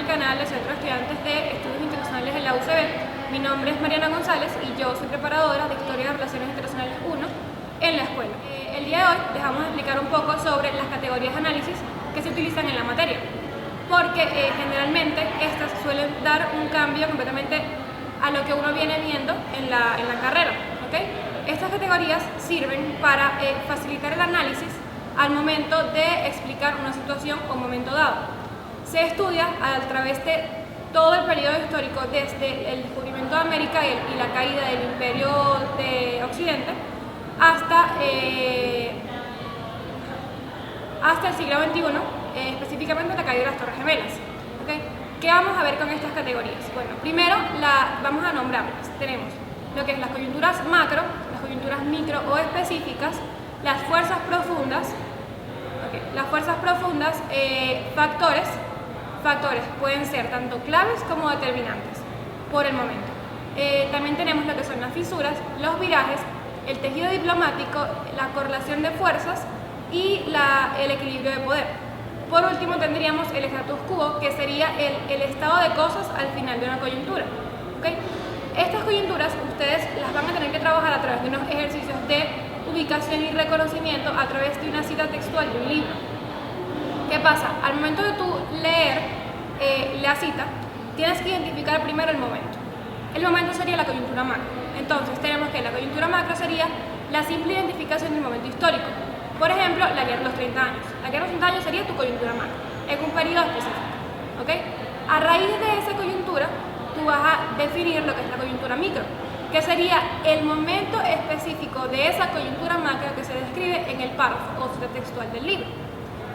canal del Centro de Estudiantes de Estudios Internacionales de la UCB. Mi nombre es Mariana González y yo soy preparadora de Historia de Relaciones Internacionales 1 en la escuela. El día de hoy les vamos a explicar un poco sobre las categorías de análisis que se utilizan en la materia, porque generalmente estas suelen dar un cambio completamente a lo que uno viene viendo en la carrera, ¿okay? Estas categorías sirven para facilitar el análisis al momento de explicar una situación o momento dado. Se estudia a través de todo el periodo histórico desde el descubrimiento de América y la caída del Imperio de Occidente hasta el siglo XXI, específicamente la caída de las Torres Gemelas. ¿Okay? ¿Qué vamos a ver con estas categorías? Bueno, primero vamos a nombrarlas. Tenemos lo que es las coyunturas macro, las coyunturas micro o específicas, las fuerzas profundas. Okay. Las fuerzas profundas, factores pueden ser tanto claves como determinantes por el momento. También tenemos lo que son las fisuras, los virajes, el tejido diplomático, la correlación de fuerzas y el equilibrio de poder. Por último tendríamos el status quo, que sería el estado de cosas al final de una coyuntura. ¿Okay? Estas coyunturas ustedes las van a tener que trabajar a través de unos ejercicios de ubicación y reconocimiento a través de una cita textual de un libro. ¿Qué pasa? Al momento de tú leer la cita, tienes que identificar primero el momento. El momento sería la coyuntura macro. Entonces tenemos que la coyuntura macro sería la simple identificación del momento histórico. Por ejemplo, la guerra de los 30 años. La guerra de los 30 años sería tu coyuntura macro, en un periodo específico. ¿Okay? A raíz de esa coyuntura, tú vas a definir lo que es la coyuntura micro, que sería el momento específico de esa coyuntura macro que se describe en el párrafo o cita textual del libro.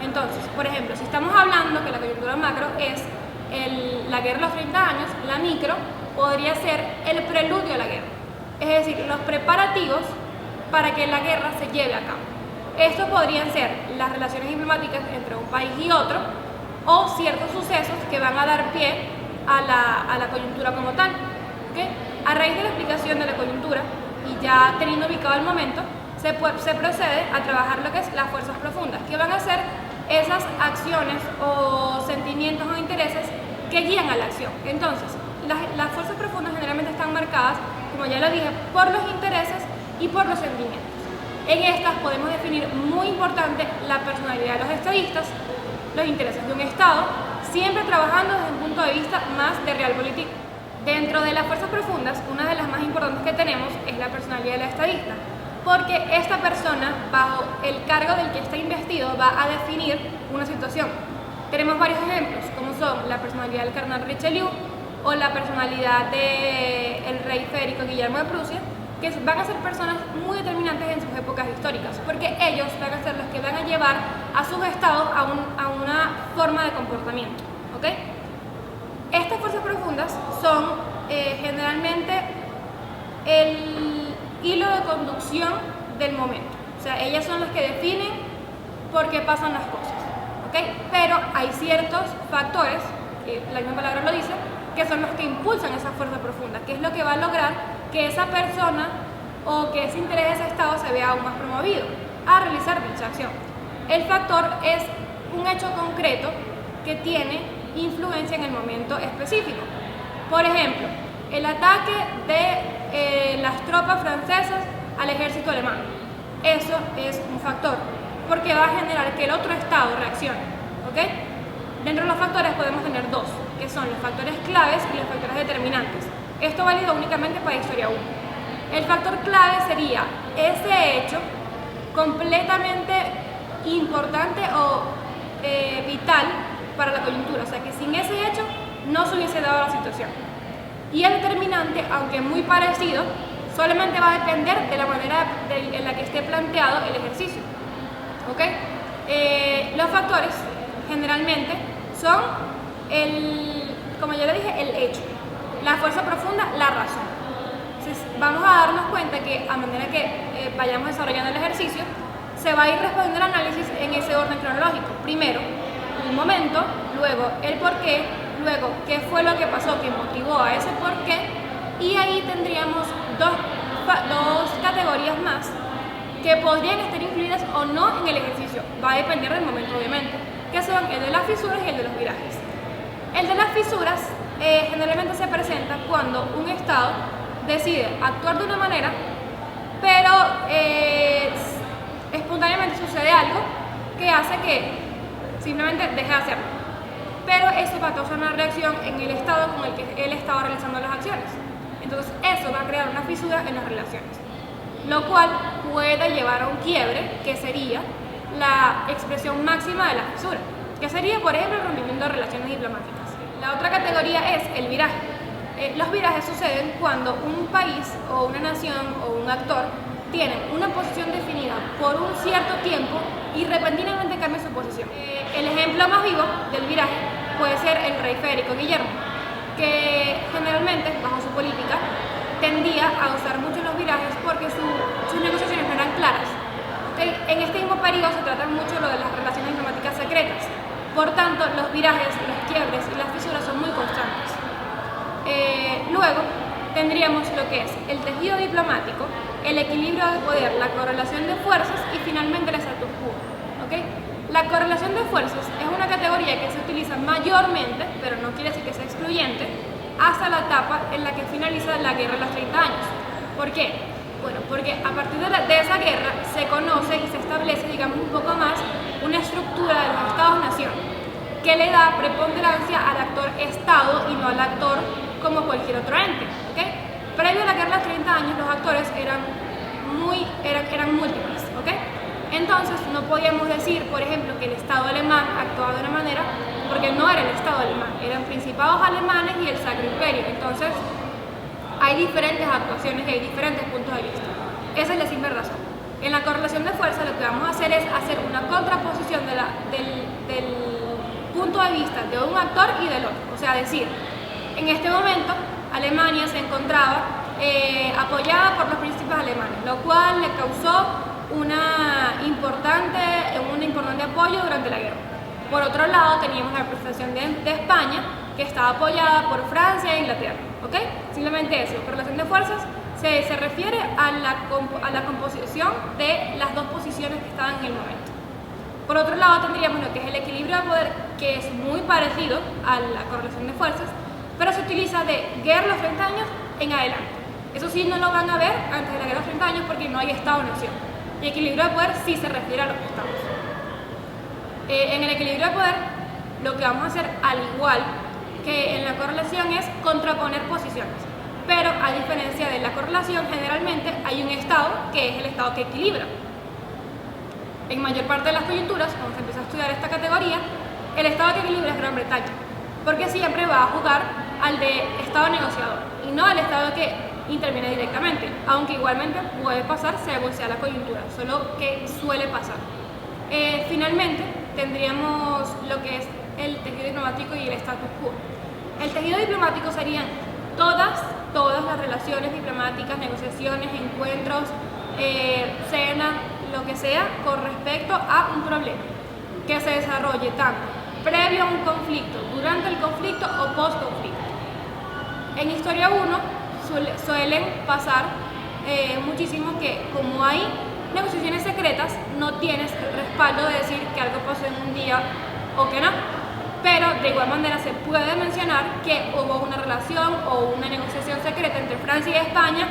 Entonces, por ejemplo, si estamos hablando que la coyuntura macro es la guerra de los 30 años, la micro podría ser el preludio a la guerra, es decir, los preparativos para que la guerra se lleve a cabo. Estos podrían ser las relaciones diplomáticas entre un país y otro o ciertos sucesos que van a dar pie a la coyuntura como tal. ¿Okay? A raíz de la explicación de la coyuntura y ya teniendo ubicado el momento, se procede a trabajar lo que es las fuerzas profundas, que van a ser esas acciones o sentimientos o intereses que guían a la acción. Entonces, las fuerzas profundas generalmente están marcadas, como ya lo dije, por los intereses y por los sentimientos. En estas podemos definir, muy importante, la personalidad de los estadistas, los intereses de un Estado, siempre trabajando desde un punto de vista más de realpolitik. Dentro de las fuerzas profundas, una de las más importantes que tenemos es la personalidad del estadista, porque esta persona, bajo el cargo del que está investido, va a definir una situación. Tenemos varios ejemplos, como son la personalidad del cardenal Richelieu o la personalidad del rey Federico Guillermo de Prusia, que van a ser personas muy determinantes en sus épocas históricas, porque ellos van a ser los que van a llevar a sus estados a una forma de comportamiento. ¿Okay? Estas fuerzas profundas son generalmente el hilo de conducción del momento. O sea, ellas son las que definen por qué pasan las cosas. ¿Okay? Pero hay ciertos factores, la misma palabra lo dice, que son los que impulsan esa fuerza profunda, que es lo que va a lograr que esa persona o que ese interés de ese estado se vea aún más promovido a realizar dicha acción. El factor es un hecho concreto que tiene influencia en el momento específico. Por ejemplo, el ataque de las tropas francesas al ejército alemán. Eso es un factor, porque va a generar que el otro estado reaccione. ¿Okay? Dentro de los factores podemos tener dos, que son los factores claves y los factores determinantes. Esto válido únicamente para Historia 1. El factor clave sería ese hecho completamente importante o vital para la coyuntura, o sea que sin ese hecho no se hubiese dado la situación. Y el determinante, aunque muy parecido, solamente va a depender de la manera en la que esté planteado el ejercicio. ¿Okay? Los factores generalmente son, como ya le dije, el hecho, la fuerza profunda, la razón. Entonces vamos a darnos cuenta que a medida que vayamos desarrollando el ejercicio, se va a ir respondiendo el análisis en ese orden cronológico. Primero, el momento, luego el porqué, luego qué fue lo que pasó que motivó a ese porqué, y ahí tendríamos dos categorías más que podrían estar incluidas o no en el ejercicio. Va a depender del momento, obviamente, que son el de las fisuras y el de los virajes. El de las fisuras generalmente se presenta cuando un Estado decide actuar de una manera, pero espontáneamente sucede algo que hace que simplemente deje de hacerlo. Pero eso va a causar una reacción en el Estado con el que él estaba realizando las acciones. Entonces eso va a crear una fisura en las relaciones, lo cual puede llevar a un quiebre, que sería la expresión máxima de la fisura, que sería, por ejemplo, el rompimiento de relaciones diplomáticas. La otra categoría es el viraje. Los virajes suceden cuando un país o una nación o un actor tienen una posición definida por un cierto tiempo y repentinamente cambia su posición. El ejemplo más vivo del viraje puede ser el rey Federico Guillermo, que generalmente, bajo su política, tendía a usar mucho los virajes porque sus negociaciones no eran claras. En este mismo periodo se trata mucho lo de las relaciones diplomáticas secretas. Por tanto, los virajes, los quiebres y las fisuras son muy constantes. Luego tendríamos lo que es el tejido diplomático, el equilibrio de poder, la correlación de fuerzas y finalmente el status quo. ¿Okay? La correlación de fuerzas es una categoría que se utiliza mayormente, pero no quiere decir que sea excluyente, hasta la etapa en la que finaliza la guerra de los 30 años. ¿Por qué? Bueno, porque a partir de esa guerra se conoce y se establece, digamos, un poco más una estructura de los Estados-nación que le da preponderancia al actor Estado y no al actor como cualquier otro ente. ¿Okay? Previo a la guerra de los 30 años, los actores eran múltiples. ¿Okay? Entonces, no podíamos decir, por ejemplo, que el Estado alemán actuaba de una manera, porque no era el Estado alemán, eran principados alemanes y el Sacro Imperio. Entonces, hay diferentes actuaciones y hay diferentes puntos de vista. Esa es la simple razón. En la correlación de fuerza lo que vamos a hacer es hacer una contraposición del punto de vista de un actor y del otro. O sea, decir, en este momento Alemania se encontraba apoyada por los príncipes alemanes, lo cual le causó un importante apoyo durante la guerra. Por otro lado, teníamos la representación de España, que estaba apoyada por Francia e Inglaterra. ¿Okay? Simplemente eso, correlación de fuerzas se refiere a la composición de las dos posiciones que estaban en el momento. Por otro lado, tendríamos lo que es el equilibrio de poder, que es muy parecido a la correlación de fuerzas, pero se utiliza de guerra de los 30 años en adelante. Eso sí, no lo van a ver antes de la guerra de los 30 años porque no hay Estado-nación. Y equilibrio de poder sí se refiere a los estados. En el equilibrio de poder, lo que vamos a hacer, al igual que en la correlación, es contraponer posiciones. Pero a diferencia de la correlación, generalmente hay un estado que es el estado que equilibra. En mayor parte de las coyunturas, cuando se empieza a estudiar esta categoría, el estado que equilibra es Gran Bretaña, porque siempre va a jugar al de estado negociador y no al estado que interviene directamente, aunque igualmente puede pasar según sea la coyuntura, solo que suele pasar. Finalmente, tendríamos lo que es el tejido diplomático y el status quo. El tejido diplomático serían todas las relaciones diplomáticas, negociaciones, encuentros, cena, lo que sea, con respecto a un problema que se desarrolle tanto previo a un conflicto, durante el conflicto o post-conflicto. En Historia 1 suelen pasar muchísimo que, como hay negociaciones secretas, no tienes el respaldo de decir que algo pasó en un día o que no. Pero de igual manera se puede mencionar que hubo una relación o una negociación secreta entre Francia y España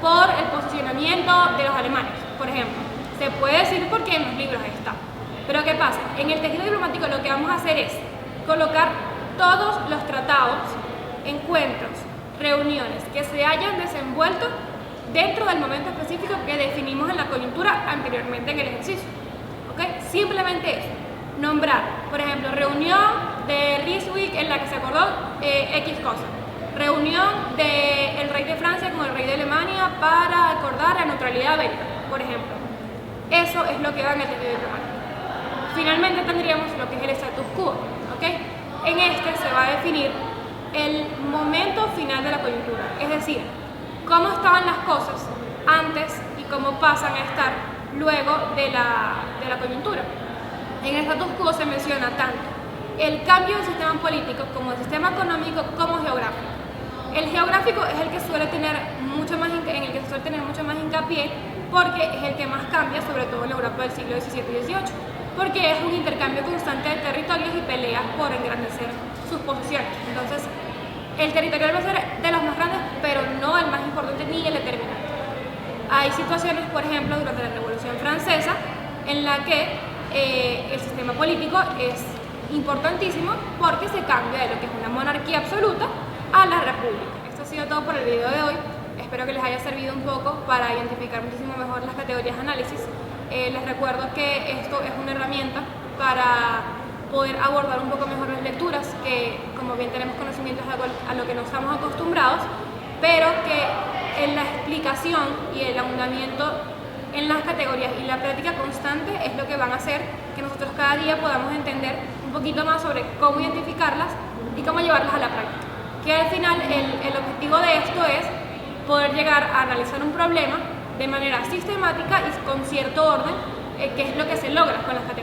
por el posicionamiento de los alemanes, por ejemplo. Se puede decir porque en los libros está. Pero ¿qué pasa? En el tejido diplomático lo que vamos a hacer es colocar todos los tratados, encuentros, reuniones que se hayan desenvuelto dentro del momento específico que definimos en la coyuntura anteriormente en el ejercicio. ¿Okay? Simplemente eso. Nombrar, por ejemplo, reunión de Ryswick en la que se acordó X cosa. Reunión del rey de Francia con el rey de Alemania para acordar la neutralidad bélica, por ejemplo. Eso es lo que va en el tejido diplomático. Finalmente tendríamos lo que es el status quo. ¿Okay? En este se va a definir el momento final de la coyuntura, es decir, cómo estaban las cosas antes y cómo pasan a estar luego de la coyuntura. En el status quo se menciona tanto el cambio del sistema político como el sistema económico como geográfico. El geográfico es el que suele tener mucho más hincapié porque es el que más cambia, sobre todo en la Europa del siglo XVII y XVIII, porque es un intercambio constante de territorios y peleas por engrandecer sus posesiones. Entonces, el territorial va a ser de los más grandes, pero no el más importante ni el determinante. Hay situaciones, por ejemplo, durante la Revolución Francesa, en la que el sistema político es importantísimo porque se cambia de lo que es una monarquía absoluta a la república. Esto ha sido todo por el video de hoy. Espero que les haya servido un poco para identificar muchísimo mejor las categorías de análisis. Les recuerdo que esto es una herramienta para poder abordar un poco mejor las lecturas, que como bien tenemos conocimientos a lo que no estamos acostumbrados, pero que en la explicación y el ahondamiento en las categorías y la práctica constante es lo que van a hacer que nosotros cada día podamos entender un poquito más sobre cómo identificarlas y cómo llevarlas a la práctica. Que al final el objetivo de esto es poder llegar a analizar un problema de manera sistemática y con cierto orden, que es lo que se logra con las categorías.